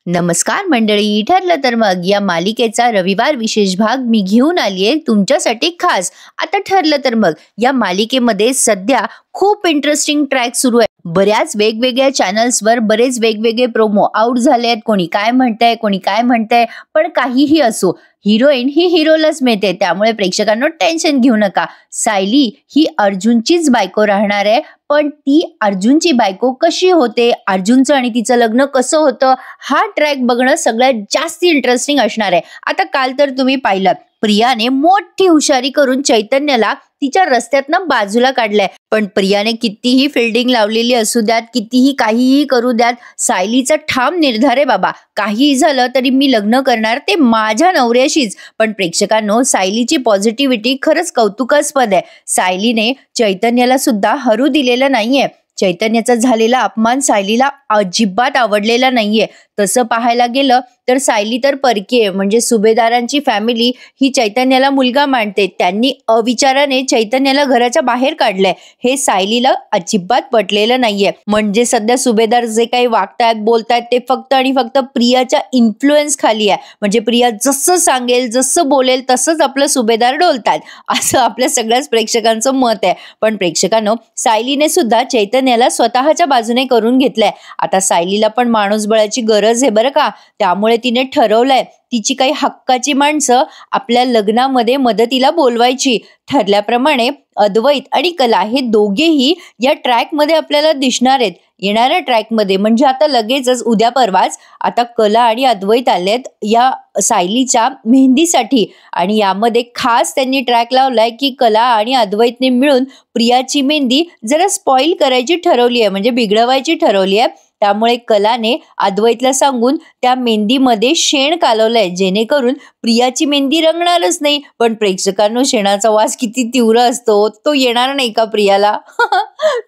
नमस्कार मंडळी, ठरलं तर मग या मालिकेचा रविवार विशेष भाग मी घेऊन आलीये तुमच्यासाठी खास. आता ठरलं तर मग या मालिकेमध्ये सध्या खूप इंटरेस्टिंग ट्रॅक सुरू आहे. बऱ्याच वेगवेगळ्या चॅनल्सवर बरेच वेगवेगळे प्रोमो आउट झाले आहेत. कोणी काय म्हणतंय, पण काहीही असो, हिरोईन ही हिरोलाच मिळते. त्यामुळे प्रेक्षकांना टेन्शन घेऊ नका. सायली ही अर्जुनचीच बायको राहणार आहे. पण ती अर्जुनची बायको कशी होते, अर्जुनचं आणि तिचं लग्न कसं होतं, हा ट्रॅक बघणं सगळ्यात जास्त इंटरेस्टिंग असणार आहे. आता काल तर तुम्ही पाहिलं, प्रियाने मोठी हुशारी करून चैतन्याला तिच्या रस्त्यातनं बाजूला काढलंय. पण प्रियाने कितीही फिल्डिंग लावलेली असू द्यात, कितीही काहीही करू द्यात, सायलीचा ठाम निर्धार आहे बाबा, काहीही झालं तरी मी लग्न करणार ते माझ्या नवऱ्याशीच. पण प्रेक्षकांनो, सायलीची पॉझिटिव्हिटी खरंच कौतुकास्पद आहे. सायलीने चैतन्याला सुद्धा हरू दिलेलं नाहीये. चैतन्याचा झालेला अपमान सायलीला अजिबात आवडलेला नाहीये. तसं पाहायला गेलं तर सायली तर परकी आहे. म्हणजे सुभेदारांची फॅमिली ही चैतन्याला मुलगा मानते. त्यांनी अविचाराने चैतन्याला घराच्या बाहेर काढलंय. हे सायलीला अजिबात पटलेलं नाहीये. म्हणजे सध्या सुभेदार जे काही वागतायत बोलतायत ते फक्त आणि फक्त प्रियाच्या इन्फ्लुएन्स खाली आहे. म्हणजे प्रिया जसं सांगेल, जसं बोलेल तसंच आपलं सुभेदार डोलतात, असं आपल्या सगळ्याच प्रेक्षकांचं मत आहे. पण प्रेक्षकांनो, सायलीने सुद्धा चैतन्याला स्वतःच्या बाजूने करून घेतलंय. आता सायलीला पण माणूसबळाची गरज आहे बरं का. त्यामुळे तिने ठरवलंय तिची काही हक्काची माणसं आपल्या लग्नामध्ये मदतीला बोलवायची. ठरल्याप्रमाणे अद्वैत आणि कला हे दोघेही या ट्रॅक मध्ये आपल्याला दिसणार आहेत. येणाऱ्या ट्रॅक मध्ये म्हणजे आता लगेचच उद्या परवाच आता कला आणि अद्वैत आलेत या सायलीच्या मेहंदीसाठी. आणि यामध्ये खास त्यांनी ट्रॅक लावलाय की कला आणि अद्वैतने मिळून प्रियाची मेहंदी जरा स्पॉइल करायची ठरवली आहे, म्हणजे बिघडवायची ठरवली आहे. त्यामुळे कलाने अद्वैतला सांगून त्या मेहंदीमध्ये शेण कालवलंय, जेणेकरून प्रियाची मेहंदी रंगणारच नाही. पण प्रेक्षकांनो, शेणाचा वास किती तीव्र असतो, तो येणार नाही का प्रियाला?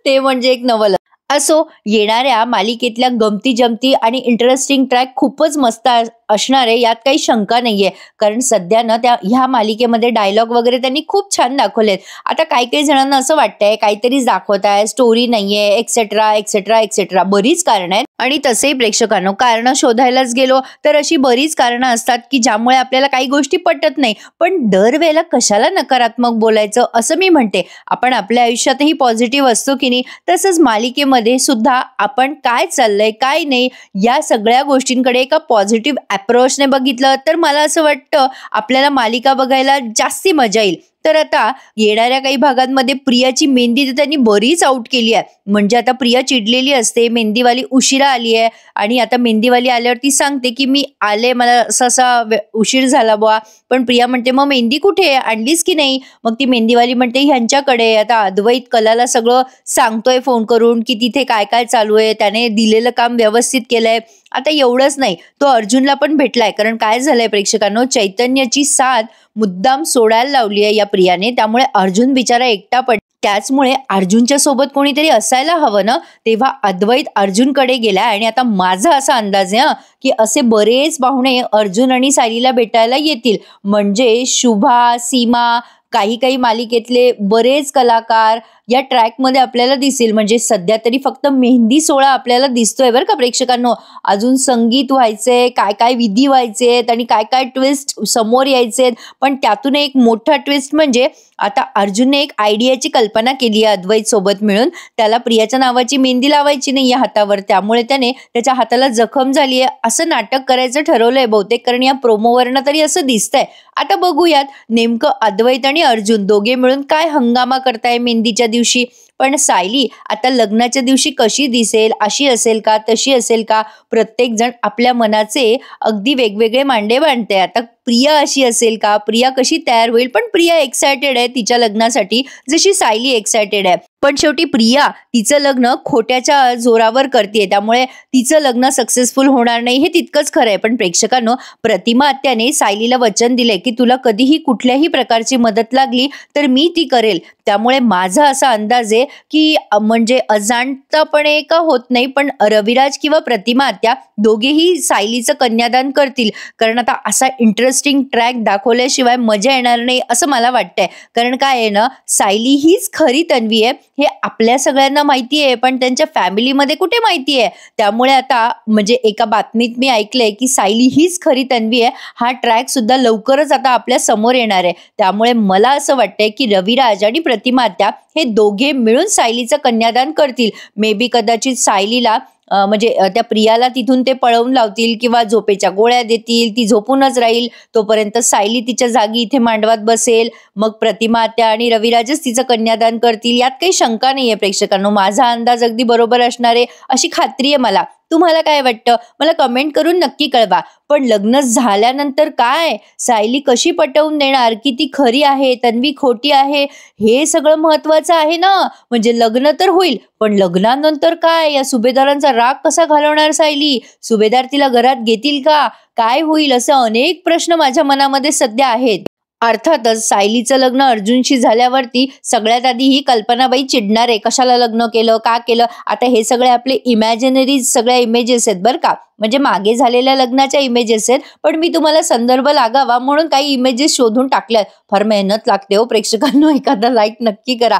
ते म्हणजे एक नवल. असो, येणाऱ्या मालिकेतल्या गमती जमती आणि इंटरेस्टिंग ट्रॅक खूपच मस्त असणार आहे, यात काही शंका नाहीये. कारण सध्या ना ह्या मालिकेमध्ये डायलॉग वगैरे त्यांनी खूप छान दाखवलेत. आता काही जणांना असं वाटतंय काहीतरीच दाखवताय, स्टोरी नाहीये, एक्सेट्रा एक्सेट्रा एक्सेट्रा, बरीच कारण आहेत. आणि तसेही प्रेक्षकांनो, कारण शोधायलाच गेलो तर अशी बरीच कारणं असतात की ज्यामुळे आपल्याला काही गोष्टी पटत नाही. पण दरवेळेला कशाला नकारात्मक बोलायचं, असं मी म्हणते. आपण आपल्या आयुष्यातही पॉझिटिव्ह असतो की नाही, तसंच मालिकेमध्ये सुद्धा आपण काय चाललंय काय नाही या सगळ्या गोष्टींकडे एका पॉझिटिव्ह अप्रोचने बघितलं तर मला असं वाटतं आपल्याला मालिका बघायला जास्ती मजा येईल. तर आता येणाऱ्या काही भागांमध्ये प्रियाची मेहंदी त्यांनी बरीच आउट केली आहे. म्हणजे आता प्रिया चिडलेली असते, मेहंदीवाली उशिरा आली आहे आणि आता मेहंदीवाली आल्यावर ती सांगते की मी आले, मला असा उशीर झाला बुवा. पण प्रिया म्हणते मग मेहंदी कुठे आणलीस की नाही? मग ती मेहंदीवाली म्हणते ह्यांच्याकडे. आता अद्वैत कलाला सगळं सांगतोय फोन करून की तिथे काय काय चालू आहे, त्याने दिलेलं काम व्यवस्थित केलंय. आता एवढंच नाही, तो अर्जुनला पण भेटलाय. कारण काय झालंय प्रेक्षकांनो, चैतन्याची साथ मुद्दाम सोडायला लावली आहे या प्रियाने. त्यामुळे अर्जुन बिचारा एकटा पड. त्याचमुळे अर्जुनच्या सोबत कोणीतरी असायला हवं ना. तेव्हा अद्वैत अर्जुनकडे गेला आणि आता माझा असा अंदाज आहे की असे बरेच पाहुणे अर्जुन आणि सायलीला भेटायला येतील. म्हणजे शुभा, सीमा, काही मालिकेतले बरेच कलाकार या ट्रॅक मध्ये आपल्याला दिसेल. म्हणजे सध्या तरी फक्त मेहंदी सोहळा आपल्याला दिसतोय बरं का प्रेक्षकांनो. अजून संगीत व्हायचे, काय विधी व्हायचेत आणि काय ट्विस्ट समोर यायचेत. पण त्यातून एक मोठा ट्विस्ट म्हणजे आता अर्जुनने एक आयडियाची कल्पना केली आहे अद्वैत सोबत मिळून. त्याला प्रियाच्या नावाची मेहंदी लावायची नाही या हातावर, त्यामुळे त्याने त्याच्या हाताला जखम झाली आहे असं नाटक करायचं ठरवलंय बहुतेक. कारण या प्रोमोवरनं तरी असं दिसतंय. आता बघूयात नेमकं अद्वैत आणि अर्जुन दोघे मिळून काय हंगामा करताय मेहंदीच्या दिवशी. पण सायली आता लग्नाच्या दिवशी कशी दिसेल, अशी असेल का, तशी असेल का, प्रत्येक जण आपल्या मनाचे अगदी वेगवेगळे मांडे बांधते. आता प्रिया अशी असेल का, प्रिया कशी तयार होईल. पण प्रिया एक्सायटेड आहे तिच्या लग्नासाठी, जशी सायली एक्सायटेड आहे. पण शेवटी प्रिया तिचं लग्न खोट्याच्या जोरावर करते, त्यामुळे तिचं लग्न सक्सेसफुल होणार नाही हे तितकंच खरं आहे. पण प्रेक्षकांनो, प्रतिमा आत्याने सायलीला वचन दिले की तुला कधीही कुठल्याही प्रकारची मदत लागली तर मी ती करेल. त्यामुळे माझा असा अंदाज आहे की म्हणजे अजाणतापणे का होत नाही, पण रविराज किंवा प्रतिमा आत्या दोघेही सायलीचं कन्यादान करतील. कारण आता असा इंटरेस्टिंग ट्रॅक दाखवल्याशिवाय मजा येणार नाही असं मला वाटतंय. कारण काय आहे ना, सायली हीच खरी तन्वी आहे हे आपल्या सगळ्यांना माहिती आहे, पण त्यांच्या फॅमिलीमध्ये कुठे माहिती आहे. त्यामुळे आता म्हणजे एका बातमीत मी ऐकलंय की सायली हीच खरी तन्वी आहे. हा ट्रॅक सुद्धा लवकरच आता आपल्या समोर येणार आहे. त्यामुळे मला असं वाटतंय की रविराज आणि प्रतिमा आत्या हे दोघे मिळून सायलीचं कन्यादान करतील. मे बी कदाचित सायलीला म्हणजे त्या प्रियाला तिथून ते पळवून लावतील किंवा झोपेच्या गोळ्या देतील, ती झोपूनच राहील. तोपर्यंत सायली तिच्या जागी इथे मांडवात बसेल. मग प्रतिमा आत्या आणि रविराजच तिचं कन्यादान करतील. यात काही शंका नाहीये प्रेक्षकांनो. माझा अंदाज अगदी बरोबर असणार आहे अशी खात्री आहे मला. तुम्हाला काय वाटतं मला कमेंट करून नक्की कळवा. पण लग्न झाल्यानंतर काय, सायली कशी पटवून देणार की ती खरी आहे, तन्वी खोटी आहे, हे सगळं महत्वाचं आहे ना. म्हणजे लग्न तर होईल, पण लग्नानंतर काय, या सुभेदारांचा राग कसा घालवणार सायली, सुभेदार तिला घरात घेतील का, काय होईल, असे अनेक प्रश्न माझ्या मनामध्ये सध्या आहेत. अर्थातच सायलीचं लग्न अर्जुनशी झाल्यावरती सगळ्यात आधी ही कल्पनाबाई चिडणार आहे, कशाला लग्न केलं, का केलं. आता हे सगळे आपले इमॅजिनरी सगळ्या इमेजेस आहेत बरं का, म्हणजे मागे झालेल्या लग्नाच्या इमेजेस आहेत. पण मी तुम्हाला संदर्भ लागावा म्हणून काही इमेजेस शोधून टाकल्यात. फार मेहनत लागते हो प्रेक्षकांनो, एखादा लाईक नक्की करा.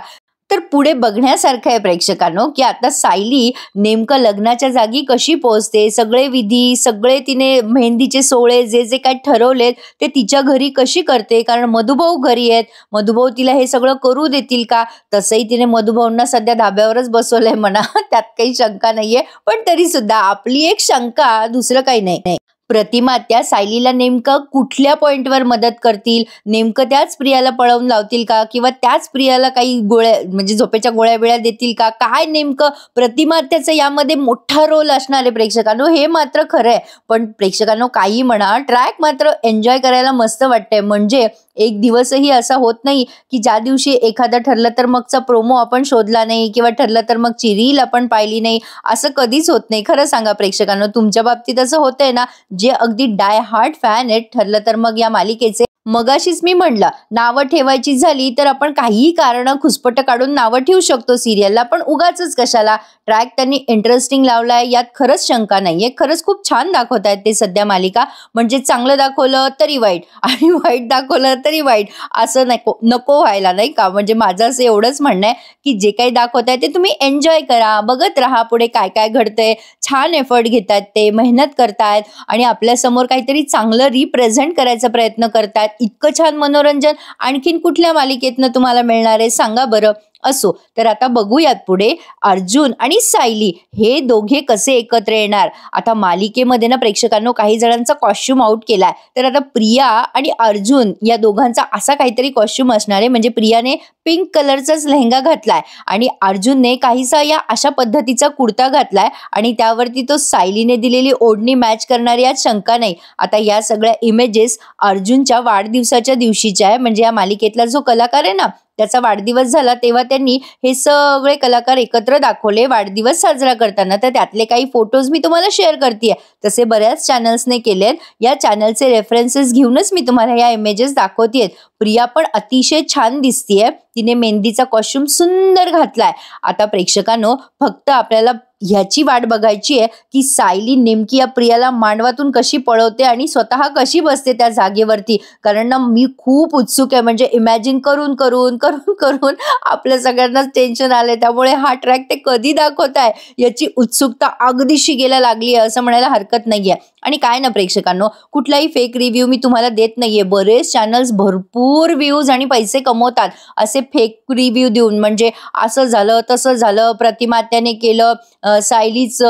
तर पुढे बघण्यासारखं आहे प्रेक्षकांनो की आता सायली नेमकं लग्नाच्या जागी कशी पोहोचते, सगळे विधी, सगळे तिने मेहंदीचे सोहळे जे जे काय ठरवलेत ते तिच्या घरी कशी करते. कारण मधुभाऊ घरी आहेत, मधुभाऊ तिला हे सगळं करू देतील का. तसंही तिने मधुभाऊंना सध्या धाब्यावरच बसवलंय म्हणा, त्यात काही शंका नाहीये. पण तरी सुद्धा आपली एक शंका, दुसरं काही नाही. प्रतिमा त्या सायलीला नेमकं कुठल्या पॉइंटवर मदत करतील, नेमकं त्याच प्रियाला पळवून लावतील का, किंवा त्याच प्रियाला काही गोळ्या म्हणजे झोपेच्या गोळ्या बिळ्या देतील का, काय नेमकं प्रतिमा त्याचा यामध्ये मोठा रोल असणार आहे प्रेक्षकांनो, हे मात्र खरं आहे. पण प्रेक्षकांनो काही म्हणा, ट्रॅक मात्र एन्जॉय करायला मस्त वाटतंय. म्हणजे एक दिवसही असा होत नाही की ज्या दिवशी एखादा ठरलं तर मगचा प्रोमो आपण शोधला नाही, किंवा ठरलं तर मगची रील आपण पाहिली नाही, असं कधीच होत नाही. खरं सांगा प्रेक्षकांनो, तुमच्या बाबतीत असं होतंय ना, जे अगदी डाय हार्ट फॅन आहेत ठरलं तर मग या मालिकेचे. मगाशीच मी म्हणलं, नावं ठेवायची झाली तर आपण काहीही कारण खुसपट काढून नावं ठेवू शकतो सिरियलला, पण उगाचच कशाला. ट्रॅक त्यांनी इंटरेस्टिंग लावलाय यात खरंच शंका नाहीये. खरंच खूप छान दाखवतायत ते सध्या मालिका. म्हणजे चांगलं दाखवलं तरी वाईट आणि वाईट दाखवलं तरी वाईट, असं नको व्हायला नाही का. म्हणजे माझं असं एवढंच म्हणणं आहे की जे काही दाखवताय ते तुम्ही एन्जॉय करा, बघत राहा पुढे काय काय घडतंय. छान एफर्ट घेतात ते, मेहनत करतायत आणि आपल्या समोर काहीतरी चांगलं रिप्रेझेंट करायचा प्रयत्न करतायत. इतकं छान मनोरंजन आणखीन कुठल्या मालिकेतनं तुम्हाला मिळणार आहे सांगा बरं. असो, तर आता बघूयात पुढे अर्जुन आणि सायली हे दोघे कसे एकत्र येणार. आता मालिकेमध्ये ना प्रेक्षकांनो काही जणांचा कॉस्ट्युम आउट केलाय. तर आता प्रिया आणि अर्जुन या दोघांचा असा काहीतरी कॉस्ट्युम असणार आहे. म्हणजे प्रियाने पिंक कलरचाच लेहंगा घातलाय आणि अर्जुनने काहीसा या अशा पद्धतीचा कुर्ता घातलाय आणि त्यावरती तो सायलीने दिलेली ओढणी मॅच करणारी, यात शंका नाही. आता या सगळ्या इमेजेस अर्जुनच्या वाढदिवसाच्या दिवशीच्या आहे. म्हणजे या मालिकेतला जो कलाकार आहे ना त्याचा वाढदिवस झाला तेव्हा त्यांनी हे सगळे कलाकार एकत्र दाखवले वाढदिवस साजरा करताना. तर त्यातले काही फोटोज मी तुम्हाला शेअर करतेय. तसे बऱ्याच चॅनल्सने केलेत. या चॅनलचे रेफरन्सेस घेऊनच मी तुम्हाला या इमेजेस दाखवतेय. प्रिया पण अतिशय छान दिसतीये. तिने मेहंदीचा कॉस्ट्युम सुंदर घातलाय. आता प्रेक्षकांनो फक्त आपल्याला ह्याची वाट बघायची आहे की सायली नेमकी या प्रियाला मांडवातून कशी पळवते आणि स्वतः कशी बसते त्या जागेवरती. कारण ना मी खूप उत्सुक आहे. म्हणजे इमॅजिन करून करून करून करून आपल्या सगळ्यांनाच टेन्शन आलंय. त्यामुळे हा ट्रॅक ते कधी दाखवताय याची उत्सुकता अगदी शिगेला लागली आहे असं म्हणायला हरकत नाहीये. आणि काय ना प्रेक्षकांनो, कुठलाही फेक रिव्ह्यू मी तुम्हाला देत नाहीये. बरेच चॅनल्स भरपूर व्ह्यूज आणि पैसे कमवतात असे फेक रिव्ह्यू देऊन. म्हणजे असं झालं तसं झालं, प्रतिमा त्याने केलं, सायलीच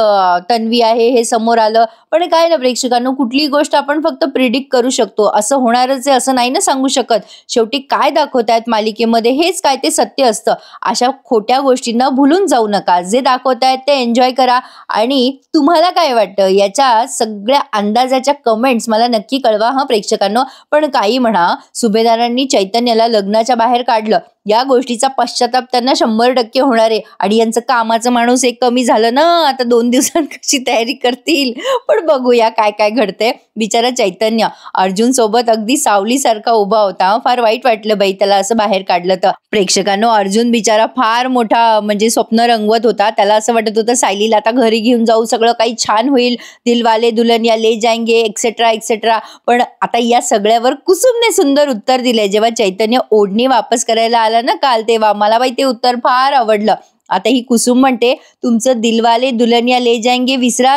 तन्वी आहे हे समोर आलं. पण काय ना प्रेक्षकांनो, कुठलीही गोष्ट आपण फक्त प्रिडिक्ट करू शकतो. असं होणारच आहे असं नाही ना सांगू शकत. शेवटी काय दाखवतायत मालिकेमध्ये हेच काय ते सत्य असतं. अशा खोट्या गोष्टींना भुलून जाऊ नका. जे दाखवतायत ते एन्जॉय करा. आणि तुम्हाला काय वाटतं याच्या सगळ्या अंदाजाच्या कमेंट्स मला नक्की कळवा हा प्रेक्षकांनो. पण काही म्हणा, सुभेदारांनी चैतन्याला लग्नाच्या बाहेर काढलं या गोष्टीचा पश्चाताप त्यांना 100% होणार आहे आणि यांचं कामाचं माणूस एक कमी झालं ना, आता 2 दिवसांत कशी तयारी करतील. पण बघूया काय काय घडते. बिचारा चैतन्य अर्जुन सोबत अगदी सावलीसारखा उभा होता. फार वाईट वाटलं बाई त्याला असं बाहेर काढलं तर. प्रेक्षकांनो, अर्जुन बिचारा फार मोठा म्हणजे स्वप्न रंगवत होता. त्याला असं वाटत होतं सायलीला आता घरी घेऊन जाऊ, सगळं काही छान होईल, दिलवाले दुल्हनिया ले जाएंगे एक्सेट्रा एक्सेट्रा. पण आता या सगळ्यावर कुसुमने सुंदर उत्तर दिले. जेव्हा चैतन्य ओढणी वापस करायला आला ना काल, तेव्हा मला बाई ते उत्तर फार आवडलं. आता ही कुसुम म्हणते, तुमचं दिलवाले दुल्हनिया ले जाएंगे विसरा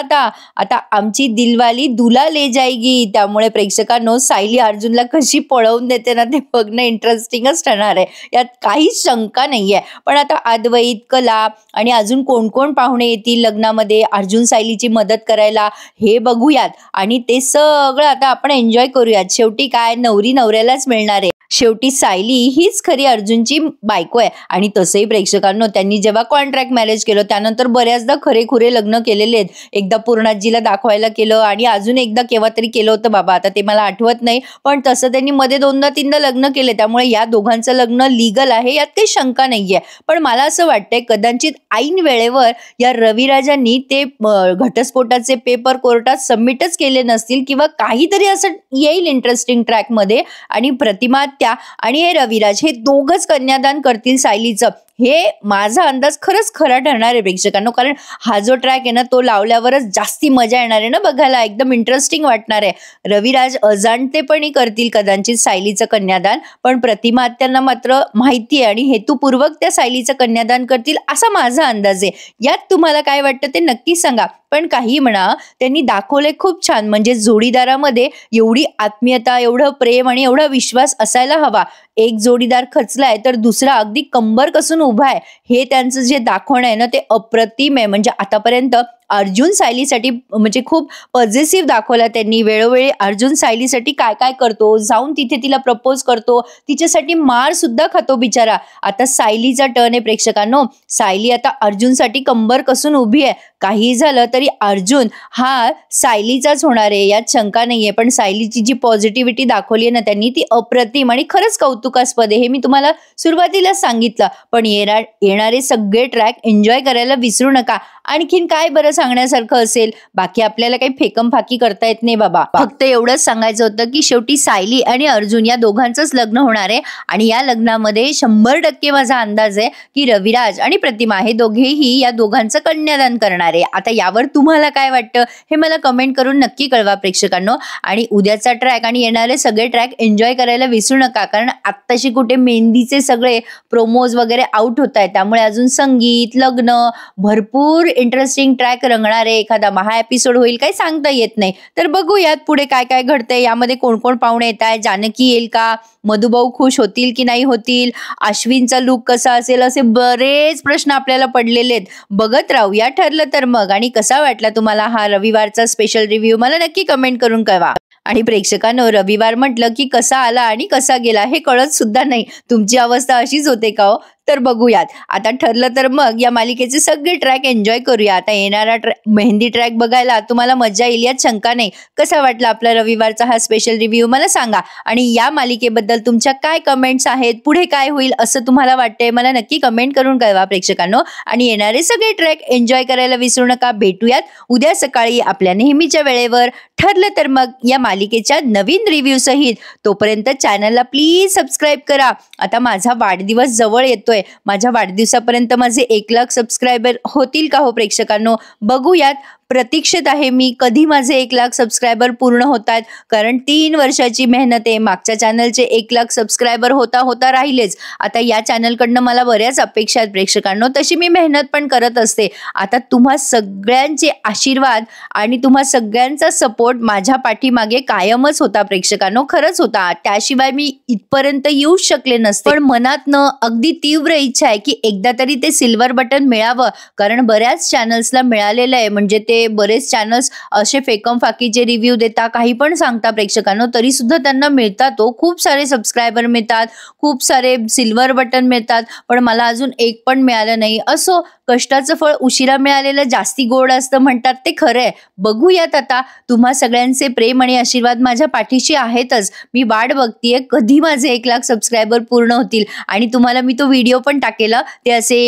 आता आमची दिलवाली दुला ले जाएगी. त्यामुळे प्रेक्षकांनो, सायली अर्जुनला कशी पळवून देते ना, ते बघणं इंटरेस्टिंगच ठरणार आहे, यात काहीच शंका नाहीये. पण आता अद्वैत, कला आणि अजून कोण कोण पाहुणे येतील लग्नामध्ये अर्जुन सायलीची मदत करायला, हे बघूयात. आणि ते सगळं आता आपण एन्जॉय करूयात. शेवटी काय, नवरी नवऱ्यालाच मिळणार आहे. शेवटी सायली हीच खरी अर्जुनची बायको आहे. आणि तसंही प्रेक्षकांनो, त्यांनी जेव्हा कॉन्ट्रॅक्ट मॅरेज केलं त्यानंतर बऱ्याचदा खरेखुरे लग्न केलेले आहेत. एकदा पूर्णाजीला दाखवायला केलं आणि अजून एकदा केव्हा तरी केलं होतं बाबा, आता ते मला आठवत नाही. पण तसं त्यांनी मध्ये 2दा-3दा लग्न केले. त्यामुळे या दोघांचं लग्न लीगल आहे, यात काही शंका नाहीये. पण मला असं वाटतंय कदाचित ऐन वेळेवर या रविराजांनी ते घटस्फोटाचे पेपर कोर्टात सबमिटच केले नसतील, किंवा काहीतरी असं येईल इंटरेस्टिंग ट्रॅक मध्ये आणि प्रतिमा आणि हे रविराज हे दोघच कन्यादान करतील सायलीचं. हे माझा अंदाज खरंच खरा ठरणार आहे प्रेक्षकांनो. कारण हा जो ट्रॅक आहे ना, तो लावल्यावरच जास्ती मजा येणार आहे ना बघायला, एकदम इंटरेस्टिंग वाटणार आहे. रविराज अजाणतेपणी करतील कदाचित सायलीचं कन्यादान, पण प्रतिमा आत्यांना मात्र माहिती आहे आणि हेतुपूर्वक त्या सायलीचं कन्यादान करतील असा माझा अंदाज आहे. यात तुम्हाला काय वाटतं ते नक्की सांगा. पण काही म्हणा, त्यांनी दाखवले खूप छान. म्हणजे जोडीदारामध्ये एवढी आत्मीयता, एवढं प्रेम आणि एवढा विश्वास असायला हवा. एक जोडीदार खचलाय तर दुसरा अगदी कंबर कसून उभा आहे, हे त्यांचं जे दाखवणं आहे ना, ते अप्रतिम आहे. म्हणजे आतापर्यंत अर्जुन सायलीसाठी म्हणजे खूप पॉझिटिव्ह दाखवला त्यांनी. वेळोवेळी अर्जुन सायलीसाठी काय काय करतो, जाऊन तिथे तिला प्रपोज करतो, तिच्यासाठी मार सुद्धा खातो बिचारा. आता सायलीचा टर्न आहे प्रेक्षकांनो. सायली आता अर्जुनसाठी कंबर कसून उभी आहे. काही झालं तरी अर्जुन हा सायलीचाच होणार आहे, यात शंका नाहीये. पण सायलीची जी पॉझिटिव्हिटी दाखवली आहे ना त्यांनी, ती अप्रतिम आणि खरंच कौतुकास्पद आहे. हे मी तुम्हाला सुरुवातीला सांगितलं. पण येणारे सगळे ट्रॅक एन्जॉय करायला विसरू नका. आणखीन काय बरं सांगण्यासारखं असेल? बाकी आपल्याला काही फेकम फाकी करता येत नाही बाबा. फक्त एवढंच सांगायचं होतं की शेवटी सायली आणि अर्जुन या दोघांचंच लग्न होणार आहे. आणि या लग्नामध्ये 100% माझा अंदाज आहे की रविराज आणि प्रतिमा हे दोघेही या दोघांचं कन्यादान करणार आहे. आता यावर तुम्हाला काय वाटतं हे मला कमेंट करून नक्की कळवा प्रेक्षकांनो. आणि उद्याचा ट्रॅक आणि येणारे सगळे ट्रॅक एन्जॉय करायला विसरू नका. कारण आत्ताशी कुठे मेहंदीचे सगळे प्रोमोज वगैरे आउट होत आहेत, त्यामुळे अजून संगीत, लग्न, भरपूर इंटरेस्टिंग ट्रॅक रंगणार आहे. एखादा महा एपिसोड होईल काही सांगता येत नाही. तर बघूयात पुढे काय काय घडतंय, यामध्ये कोण कोण पाहुणे येत आहे, जानकी येईल का, मधुभाऊ खुश होतील की नाही होतील, अश्विनचा लुक कसा असेल, असे बरेच प्रश्न आपल्याला पडलेले आहेत. बघत राहूया ठरलं तर मग. आणि कसा वाटला तुम्हाला हा रविवारचा स्पेशल रिव्ह्यू मला नक्की कमेंट करून कळवा. आणि प्रेक्षकांनो, रविवार म्हटलं की कसा आला आणि कसा गेला हे कळत सुद्धा नाही. तुमची अवस्था अशीच होते का हो? तर बघूयात. आता ठरलं तर मग या मालिकेचे सगळे ट्रॅक एन्जॉय करूया. आता येणारा मेहंदी ट्रॅक बघायला तुम्हाला मजा येईल, यात शंका नाही. कसा वाटला आपला रविवारचा हा स्पेशल रिव्ह्यू मला सांगा. आणि या मालिकेबद्दल तुमच्या काय कमेंट्स आहेत, पुढे काय होईल असं तुम्हाला वाटतंय, मला नक्की कमेंट करून कळवा प्रेक्षकांनो. आणि येणारे सगळे ट्रॅक एन्जॉय करायला विसरू नका. भेटूयात उद्या सकाळी आपल्या नेहमीच्या वेळेवर. ठरलं तर मग या मालिकेच्या नवीन रिव्ह्यू सहित. तोपर्यंत चॅनलला प्लीज सबस्क्राईब करा. आता माझा वाढदिवस जवळ येतोय. माझ्या वाढदिवसापर्यंत माझे 1 लाख सबस्क्रायबर होतील का हो प्रेक्षकांनो? बघूयात. प्रतीक्षेत आहे मी, कधी माझे 1 लाख सबस्क्रायबर पूर्ण होतात. कारण 3 वर्षाची मेहनत आहे. मागच्या चॅनलचे 1 लाख सबस्क्रायबर होता होता राहिलेच. आता या चॅनलकडनं मला बऱ्याच अपेक्षा आहेत प्रेक्षकांनो, तशी मी मेहनत पण करत असते. आता तुम्हा सगळ्यांचे आशीर्वाद आणि तुम्हा सगळ्यांचा सपोर्ट माझ्या पाठीमागे कायमच होता प्रेक्षकांनो, खरंच होता. त्याशिवाय मी इथपर्यंत येऊच शकले नसते. पण मनातनं अगदी तीव्र इच्छा आहे की एकदा तरी ते सिल्वर बटन मिळावं. कारण बऱ्याच चॅनल्सला मिळालेलं आहे, म्हणजे ते म्हणजे बरेच चॅनल्स असे फेकम फाकीचे रिव्ह्यू देता, काही पण सांगता प्रेक्षकांनो, तरी सुद्धा त्यांना मिळतात हो, खूप सारे सबस्क्रायबर मिळतात, खूप सारे सिल्वर बटन मिळतात, पण मला अजून एक पण मिळालं नाही. असो, कष्टाचं फळ उशिरा मिळालेलं जास्ती गोड असतं म्हणतात ते खरं आहे. बघूयात आता. तुम्हा सगळ्यांचे प्रेम आणि आशीर्वाद माझ्या पाठीशी आहेतच. मी वाट बघतीये कधी माझे 1,00,000 सबस्क्रायबर पूर्ण होतील आणि तुम्हाला मी तो व्हिडिओ पण टाकेल. ते असे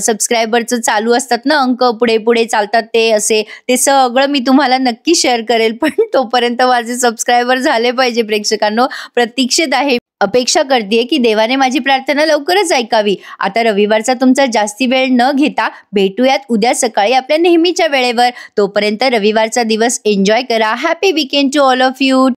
सबस्क्रायबरचं चालू असतात ना अंक, पुढे पुढे चालतात ते असे, ते सगळं मी तुम्हाला नक्की शेअर करेल. पण तोपर्यंत माझे सबस्क्रायबर झाले पाहिजे प्रेक्षकांनो. प्रतीक्षेत आहे. अपेक्षा करते की देवाने माझी प्रार्थना लवकरच ऐकावी. आता रविवारचा तुमचा जास्ती वेळ न घेता भेटूयात उद्या सकाळी आपल्या नेहमीच्या वेळेवर. तोपर्यंत रविवारचा दिवस एन्जॉय करा. Happy weekend to all of you.